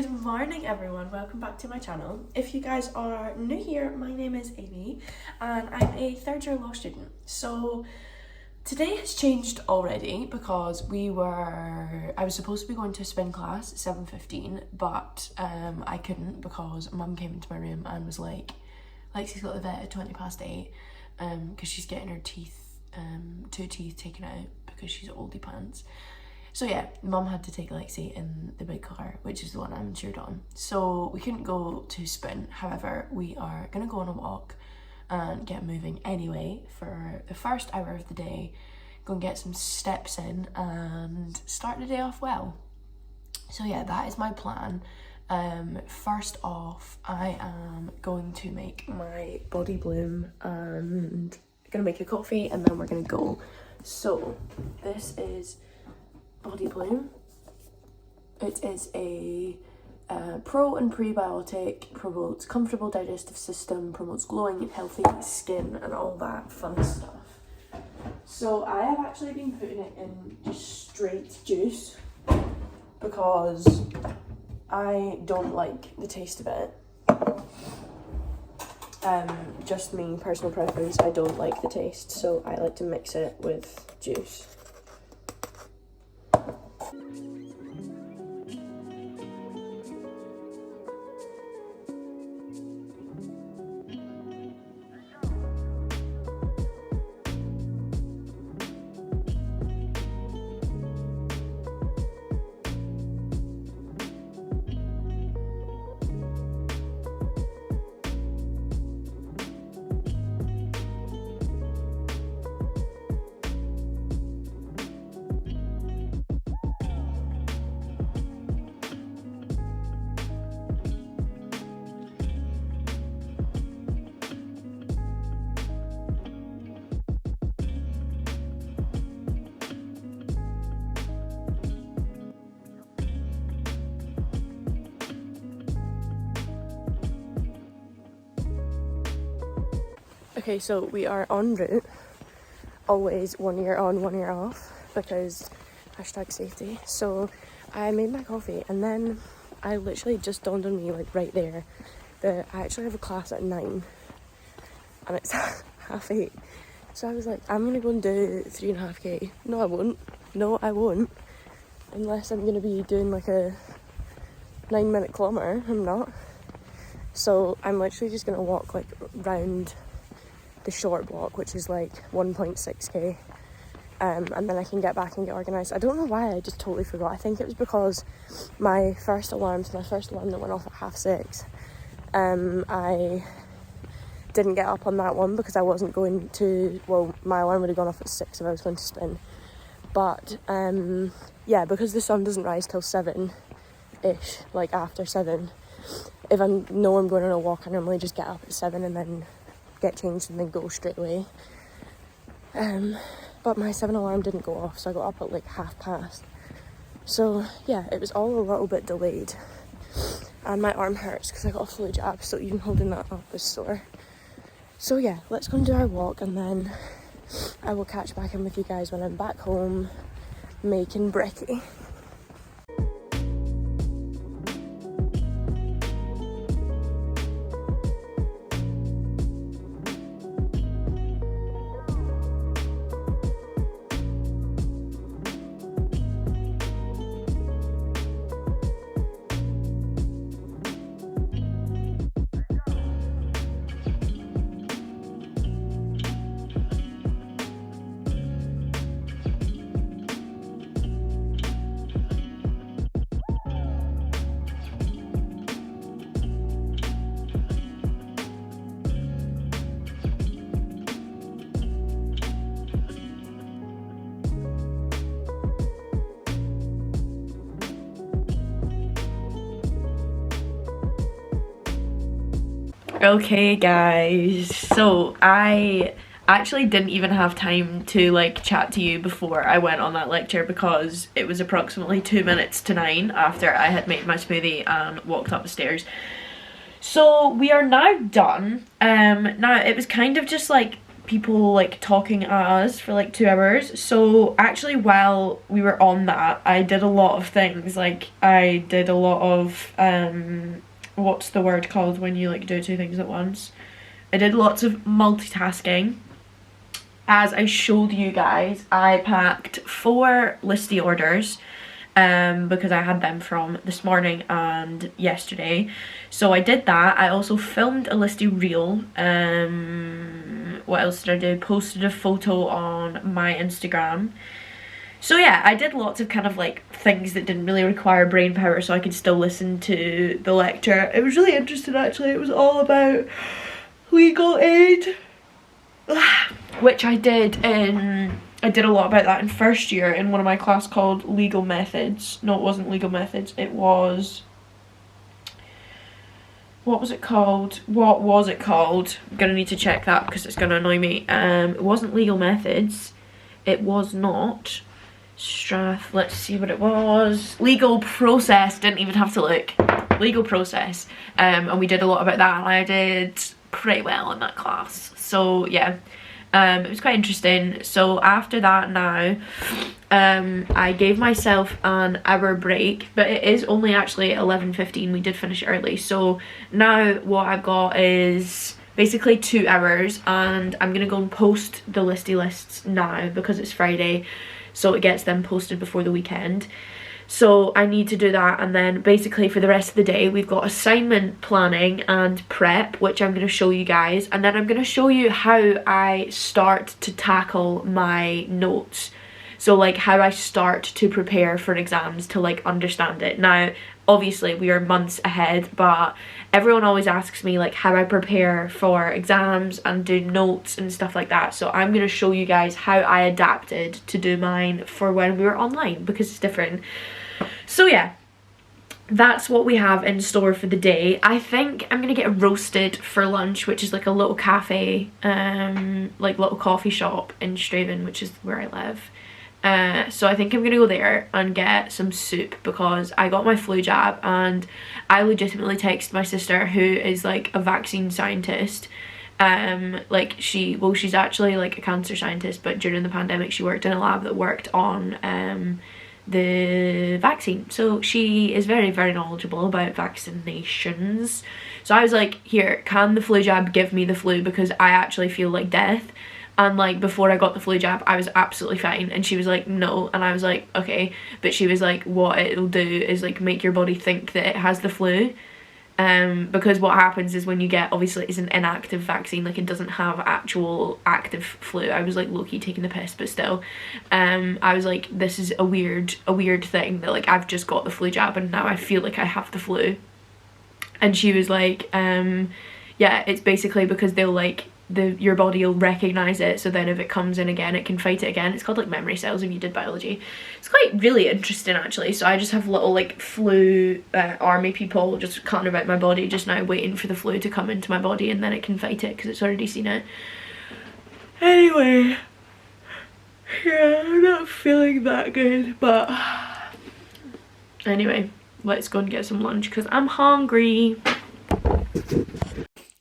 Good morning everyone, welcome back to my channel. If you guys are new here, my name is Amy and I'm a third year law student. So today has changed already because I was supposed to be going to a spin class at 7:15, but I couldn't because mum came into my room and was like, Lexi's got the vet at 8:20 because she's getting her teeth, 2 teeth taken out because she's oldie pants. So yeah, mum had to take Lexi in the big car, which is the one I'm insured on. So we couldn't go to spin. However, we are gonna go on a walk and get moving anyway for the first hour of the day. Go and get some steps in and start the day off well. So yeah, that is my plan. First off, I am going to make my body bloom and gonna make a coffee and then we're gonna go. So this is Body Bloom. It is a pro and prebiotic, promotes comfortable digestive system, promotes glowing and healthy skin and all that fun stuff. So I have actually been putting it in just straight juice because I don't like the taste of it. Just me, personal preference, I don't like the taste, so I like to mix it with juice. Okay, so we are en route, always 1 year on, 1 year off, because #safety. So I made my coffee and then I literally just dawned on me, like right there, that I actually have a class at 9 and it's 8:30. So I was like, I'm gonna go and do 3.5k. No, I won't. No, I won't. Unless I'm gonna be doing like a 9-minute kilometre. I'm not. So I'm literally just gonna walk like round the short walk, which is like 1.6k, and then I can get back and get organised. I don't know why I just totally forgot. I think it was because my first alarm that went off at 6:30, I didn't get up on that one because I wasn't going to, well, my alarm would have gone off at 6 if I was going to spin, but yeah, because the sun doesn't rise till 7-ish, like after 7, if I know I'm going on a walk, I normally just get up at 7 and then get changed and then go straight away. But my 7 alarm didn't go off, so I got up at like past. So yeah, it was all a little bit delayed. And my arm hurts because I got a flu jab, so even holding that up is sore. So yeah, let's go and do our walk and then I will catch back in with you guys when I'm back home making brekkie. Okay guys, so I actually didn't even have time to like chat to you before I went on that lecture because it was approximately 2 minutes to 9 after I had made my smoothie and walked up the stairs. So we are now done. Now it was kind of just like people like talking at us for like 2 hours. So actually while we were on that, I did a lot of things. Like I did a lot of what's the word called when you like do two things at once? I did lots of multitasking. As I showed you guys, I packed 4 listy orders because I had them from this morning and yesterday. So I did that. I also filmed a listy reel. What else did I do? Posted a photo on my Instagram. So yeah, I did lots of kind of like things that didn't really require brain power so I could still listen to the lecture. It was really interesting actually. It was all about legal aid. Which I did a lot about that in first year in one of my class called legal methods. No, it wasn't legal methods, it was, what was it called? I'm gonna need to check that because it's gonna annoy me. It wasn't legal methods, it was not Strath, let's see what it was. Legal process, didn't even have to look. Legal process. And we did a lot about that and I did pretty well in that class. So yeah, it was quite interesting. So after that now, I gave myself an hour break, but it is only actually 11:15. We did finish early. So now what I've got is basically 2 hours and I'm gonna go and post the listy lists now because it's Friday, so it gets them posted before the weekend. So I need to do that, and then basically for the rest of the day we've got assignment planning and prep, which I'm going to show you guys, and then I'm going to show you how I start to tackle my notes. So like how I start to prepare for exams to like understand it. Now obviously we are months ahead, but everyone always asks me like how I prepare for exams and do notes and stuff like that. So I'm going to show you guys how I adapted to do mine for when we were online because it's different. So yeah, that's what we have in store for the day. I think I'm gonna get roasted for lunch, which is like a little cafe, like little coffee shop in Straven, which is where I live. So I think I'm gonna go there and get some soup because I got my flu jab and I legitimately texted my sister, who is like a vaccine scientist. Like she's actually like a cancer scientist, but during the pandemic she worked in a lab that worked on the vaccine, so she is very, very knowledgeable about vaccinations. So I was like, here, can the flu jab give me the flu, because I actually feel like death. And like before I got the flu jab I was absolutely fine, and she was like no, and I was like okay, but she was like what it'll do is like make your body think that it has the flu. Because what happens is when you get, obviously it's an inactive vaccine, like it doesn't have actual active flu. I was like low-key taking the piss, but still, I was like, this is a weird thing that like I've just got the flu jab and now I feel like I have the flu. And she was like, yeah, it's basically because they'll like, your body will recognise it, so then if it comes in again it can fight it again. It's called like memory cells if you did biology. It's quite really interesting actually. So I just have little like flu army people just cutting about my body just now, waiting for the flu to come into my body and then it can fight it because it's already seen it. Anyway, yeah, I'm not feeling that good, but anyway, let's go and get some lunch because I'm hungry.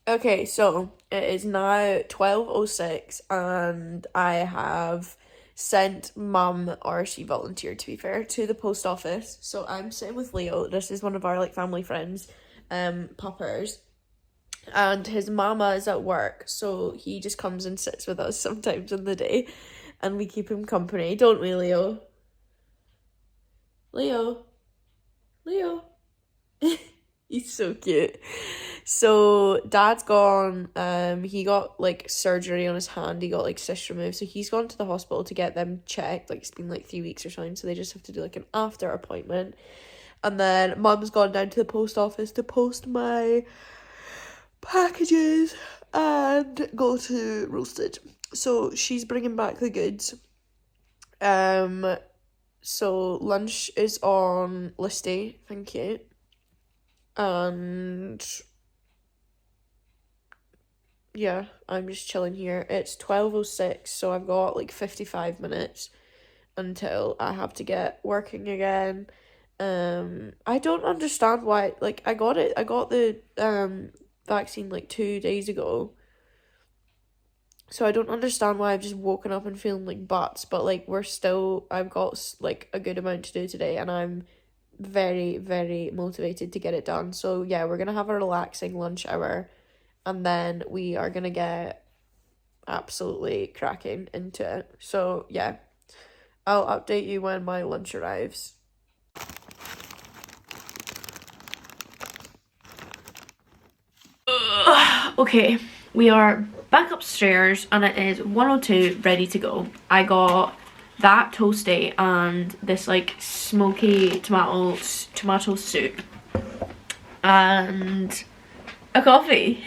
Okay, so it is now 12:06 and I have sent mum, or she volunteered to be fair, to the post office. So I'm sitting with Leo. This is one of our like family friends, poppers. And his mama is at work, so he just comes and sits with us sometimes in the day and we keep him company, don't we, Leo? Leo? Leo? He's so cute. So dad's gone, he got like surgery on his hand, he got like cyst removed, so he's gone to the hospital to get them checked. Like it's been like 3 weeks or something, so they just have to do like an after appointment. And then mum's gone down to the post office to post my packages and go to roasted. So she's bringing back the goods. So lunch is on Listy, thank you. And yeah, I'm just chilling here. It's 12:06, so I've got like 55 minutes until I have to get working again. I don't understand why, like I got the vaccine like 2 days ago. So I don't understand why I've just woken up and feeling like butts, but like I've got like a good amount to do today, and I'm very, very motivated to get it done. So yeah, we're gonna have a relaxing lunch hour, and then we are gonna get absolutely cracking into it. So yeah, I'll update you when my lunch arrives. Okay, we are back upstairs and it is 1:02, ready to go. I got that toasty and this like smoky tomato soup and a coffee.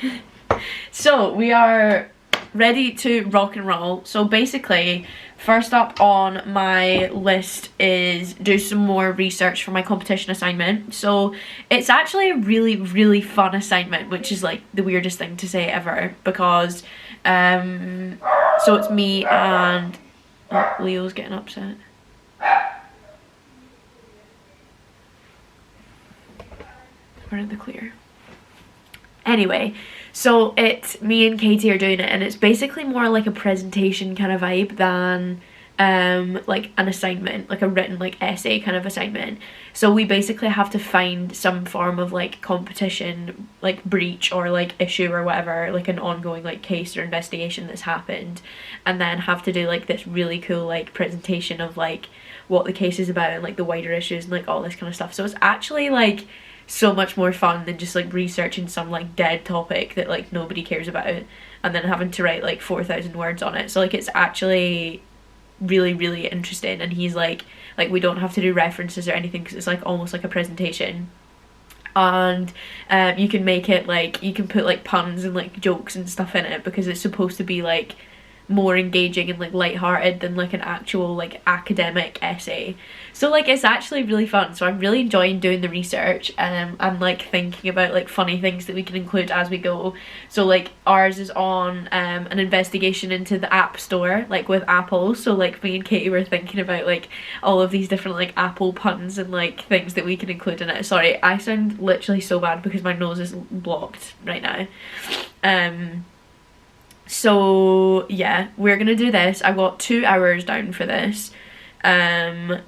So we are ready to rock and roll. So basically, first up on my list is do some more research for my competition assignment. So it's actually a really, really fun assignment, which is like the weirdest thing to say ever, because so it's me and Leo's getting upset. We're in the clear. Anyway, so it's me and Katie are doing it, and it's basically more like a presentation kind of vibe than like an assignment, like a written like essay kind of assignment. So we basically have to find some form of like competition like breach or like issue or whatever, like an ongoing like case or investigation that's happened, and then have to do like this really cool like presentation of like what the case is about and like the wider issues and like all this kind of stuff. So it's actually like so much more fun than just like researching some like dead topic that like nobody cares about and then having to write like 4,000 words on it. So like it's actually really, really interesting, and he's like we don't have to do references or anything because it's like almost like a presentation. And you can make it like, you can put like puns and like jokes and stuff in it because it's supposed to be like more engaging and like lighthearted than like an actual like academic essay. So like it's actually really fun. So I'm really enjoying doing the research and like thinking about like funny things that we can include as we go. So like ours is on an investigation into the App Store, like with Apple. So like me and Katie were thinking about like all of these different like Apple puns and like things that we can include in it. Sorry, I sound literally so bad because my nose is blocked right now. So yeah, we're gonna do this. I've got 2 hours down for this, and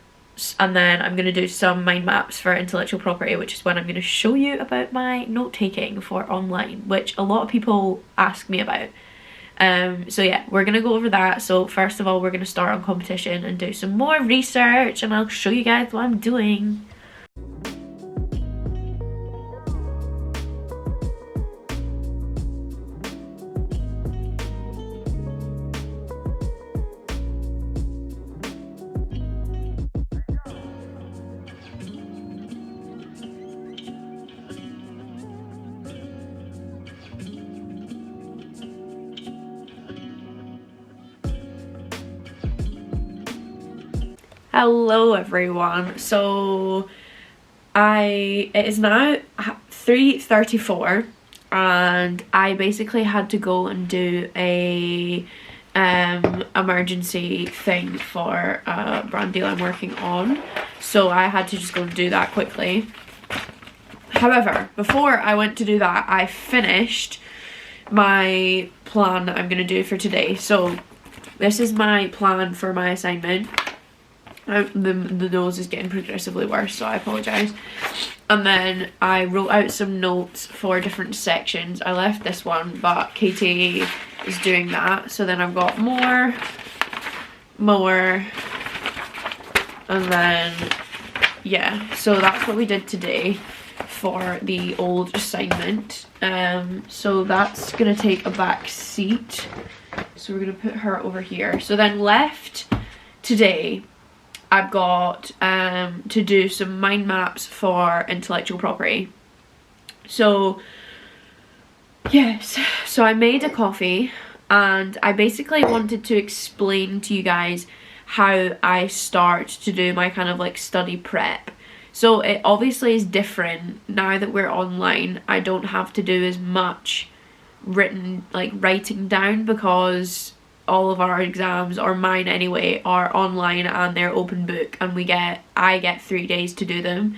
then I'm gonna do some mind maps for intellectual property, which is when I'm gonna show you about my note taking for online, which a lot of people ask me about. So yeah, we're gonna go over that. So first of all, we're gonna start on competition and do some more research, and I'll show you guys what I'm doing. Hello everyone. So it is now 3:34 and I basically had to go and do a emergency thing for a brand deal I'm working on. So I had to just go and do that quickly. However, before I went to do that, I finished my plan that I'm going to do for today. So this is my plan for my assignment. The nose is getting progressively worse, so I apologise. And then I wrote out some notes for different sections. I left this one, but Katie is doing that. So then I've got more, and then yeah. So that's what we did today for the old assignment. So that's gonna take a back seat. So we're gonna put her over here. So then left today, I've got to do some mind maps for intellectual property. So yes, so I made a coffee and I basically wanted to explain to you guys how I start to do my kind of like study prep. So it obviously is different now that we're online. I don't have to do as much writing down because all of our exams, or mine anyway, are online and they're open book, and I get 3 days to do them.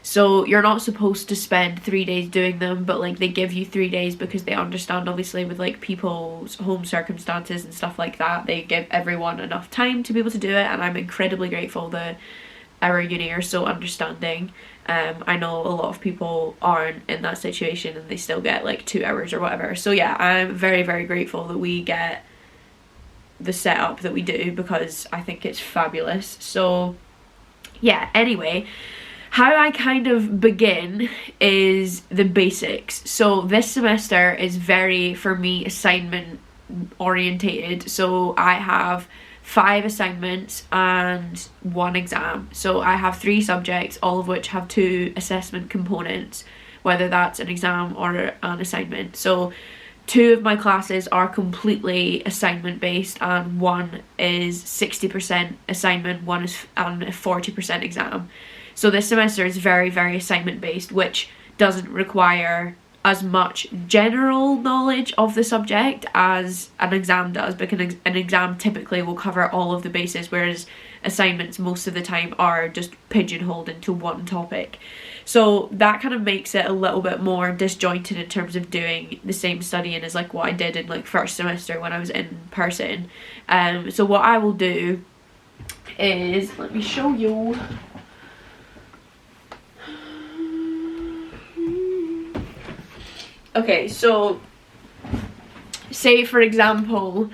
So you're not supposed to spend 3 days doing them, but like they give you 3 days because they understand, obviously, with like people's home circumstances and stuff like that, they give everyone enough time to be able to do it. And I'm incredibly grateful that our uni are so understanding. I know a lot of people aren't in that situation and they still get like 2 hours or whatever. So yeah, I'm very, very grateful that we get the setup that we do, because I think it's fabulous. So yeah, anyway, how I kind of begin is the basics. So this semester is very, for me, assignment orientated. So I have 5 assignments and 1 exam. So I have 3 subjects, all of which have 2 assessment components, whether that's an exam or an assignment. So 2 of my classes are completely assignment based, and 1 is 60% assignment, 1 is a 40% exam. So this semester is very, very assignment based, which doesn't require as much general knowledge of the subject as an exam does, because an exam typically will cover all of the bases, whereas assignments most of the time are just pigeonholed into one topic. So that kind of makes it a little bit more disjointed in terms of doing the same studying as like what I did in like first semester when I was in person. So what I will do is, let me show you. Okay, so say for example,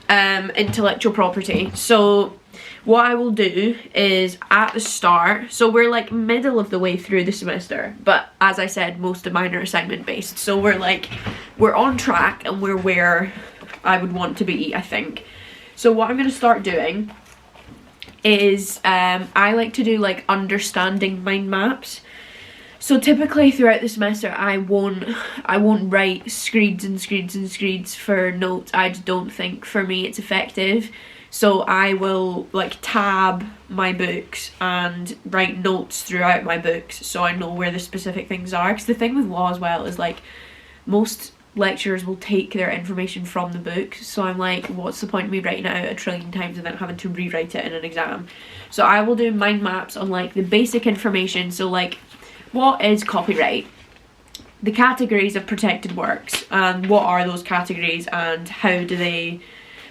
intellectual property. So what I will do is at the start, so we're like middle of the way through the semester, but as I said, most of mine are assignment based. So we're on track and we're where I would want to be, I think. So what I'm going to start doing is I like to do like understanding mind maps. So typically throughout the semester I won't write screeds and screeds and screeds for notes. I just don't think for me it's effective. So I will like tab my books and write notes throughout my books so I know where the specific things are. Because the thing with law as well is like most lecturers will take their information from the book, so I'm like, what's the point of me writing it out 1 trillion times and then having to rewrite it in an exam? So I will do mind maps on like the basic information. So like, what is copyright? The categories of protected works, and what are those categories and how do they,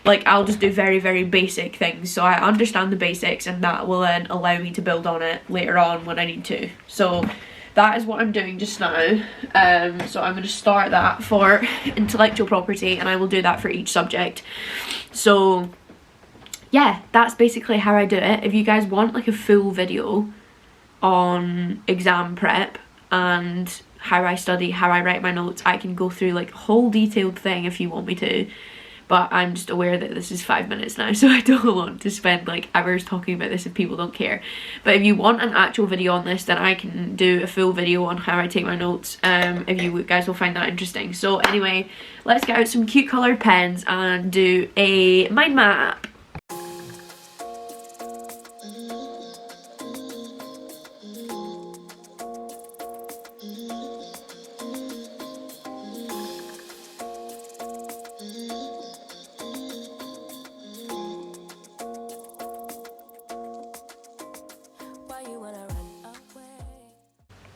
like, I'll just do very, very basic things so I understand the basics, and that will then allow me to build on it later on when I need to. So that is what I'm doing just now. So I'm going to start that for intellectual property, and I will do that for each subject. So yeah, that's basically how I do it. If you guys want like a full video on exam prep and how I study, how I write my notes, I can go through like a whole detailed thing if you want me to, but I'm just aware that this is 5 minutes now, so I don't want to spend like hours talking about this if people don't care. But if you want an actual video on this, then I can do a full video on how I take my notes, if you guys will find that interesting. So anyway, let's get out some cute coloured pens and do a mind map.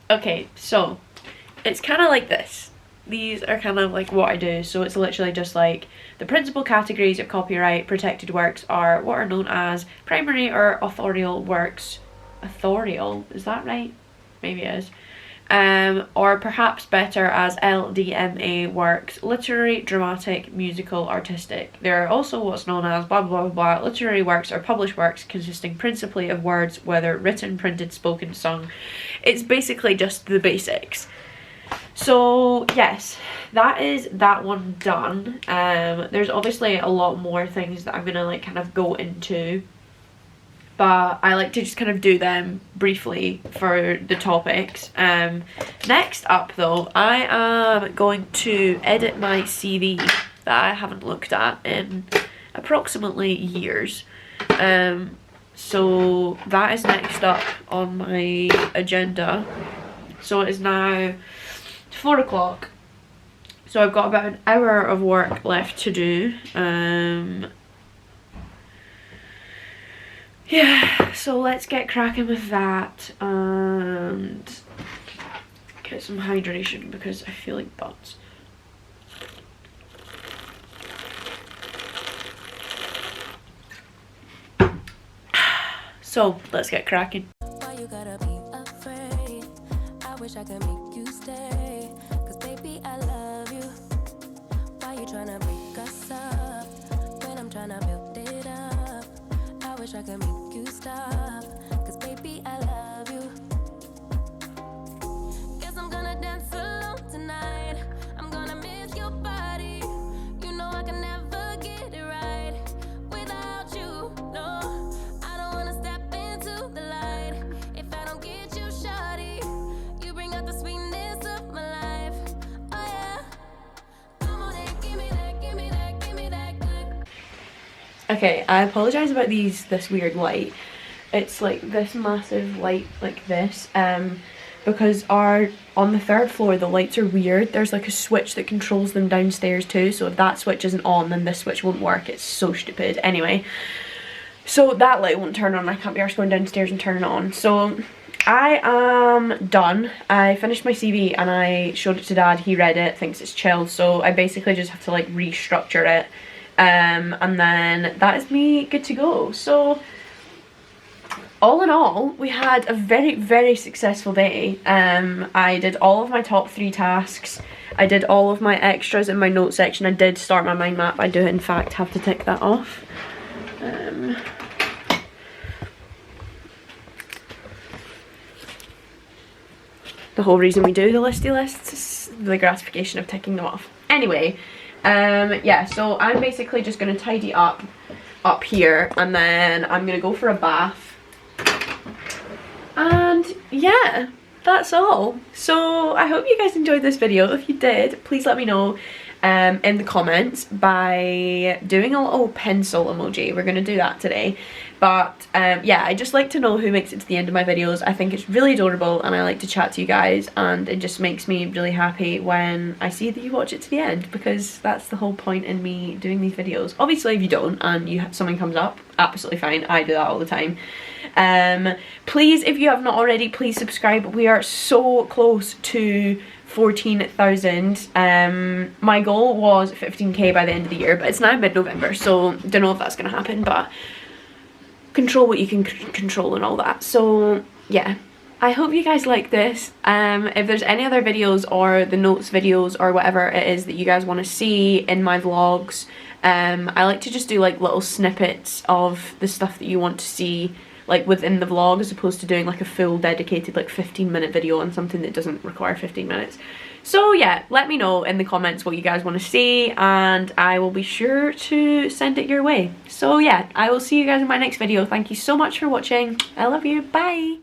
Okay, so it's kind of like this. These are kind of like what I do. So it's literally just like the principal categories of copyright protected works are what are known as primary or authorial works. Authorial, is that right? Maybe it is. Or perhaps better as LDMA works, literary, dramatic, musical, artistic. There are also what's known as blah blah blah blah. Literary works are published works consisting principally of words, whether written, printed, spoken, sung. It's basically just the basics. So yes, that is that one done. There's obviously a lot more things that I'm gonna like kind of go into, but I like to just kind of do them briefly for the topics. Next up though, I am going to edit my CV that I haven't looked at in approximately years. So that is next up on my agenda. So it is now 4 o'clock. So I've got about an hour of work left to do. Yeah, so let's get cracking with that, and get some hydration because I feel like butts. So let's get cracking. Why you gotta be afraid? I wish I could make you stay. Cause baby, I love you. Why you tryna break us up when I'm tryna build it up? I wish I could make you stop. Cause baby, I love you. Guess I'm gonna dance alone tonight. I'm gonna miss your body. You know I can never get it right without you. No, I don't wanna step into the light if I don't get you, shawty. You bring out the sweetness of my life. Oh yeah. Come on and give me that, give me that, give me that good. Okay, I apologise about this weird light. It's like this massive light like this, because on the third floor the lights are weird. There's like a switch that controls them downstairs too, so if that switch isn't on then this switch won't work. It's so stupid. Anyway, so that light won't turn on. I can't be arsed going downstairs and turning it on. So I am done. I finished my CV and I showed it to Dad. He read it, thinks it's chill, so I basically just have to like restructure it, and then that is me good to go. So all in all, we had a very successful day. I did all of my top 3 tasks. I did all of my extras in my notes section. I did start my mind map. I do in fact have to tick that off. The whole reason we do the listy lists is the gratification of ticking them off. Anyway, yeah, so I'm basically just going to tidy up here, and then I'm going to go for a bath. And yeah, that's all. So I hope you guys enjoyed this video. If you did, please let me know in the comments by doing a little pencil emoji. We're going to do that today. But yeah, I just like to know who makes it to the end of my videos. I think it's really adorable and I like to chat to you guys, and it just makes me really happy when I see that you watch it to the end, because that's the whole point in me doing these videos. Obviously if you don't and something comes up, absolutely fine. I do that all the time. Please, if you have not already, please subscribe. We are so close to 14,000. My goal was 15k by the end of the year, but it's now mid-November, so don't know if that's gonna happen, but control what you can control and all that. So yeah, I hope you guys like this. If there's any other videos or the notes videos or whatever it is that you guys want to see in my vlogs, I like to just do like little snippets of the stuff that you want to see like within the vlog, as opposed to doing like a full dedicated like 15-minute video on something that doesn't require 15 minutes. So yeah, let me know in the comments what you guys want to see and I will be sure to send it your way. So yeah, I will see you guys in my next video. Thank you so much for watching. I love you. Bye.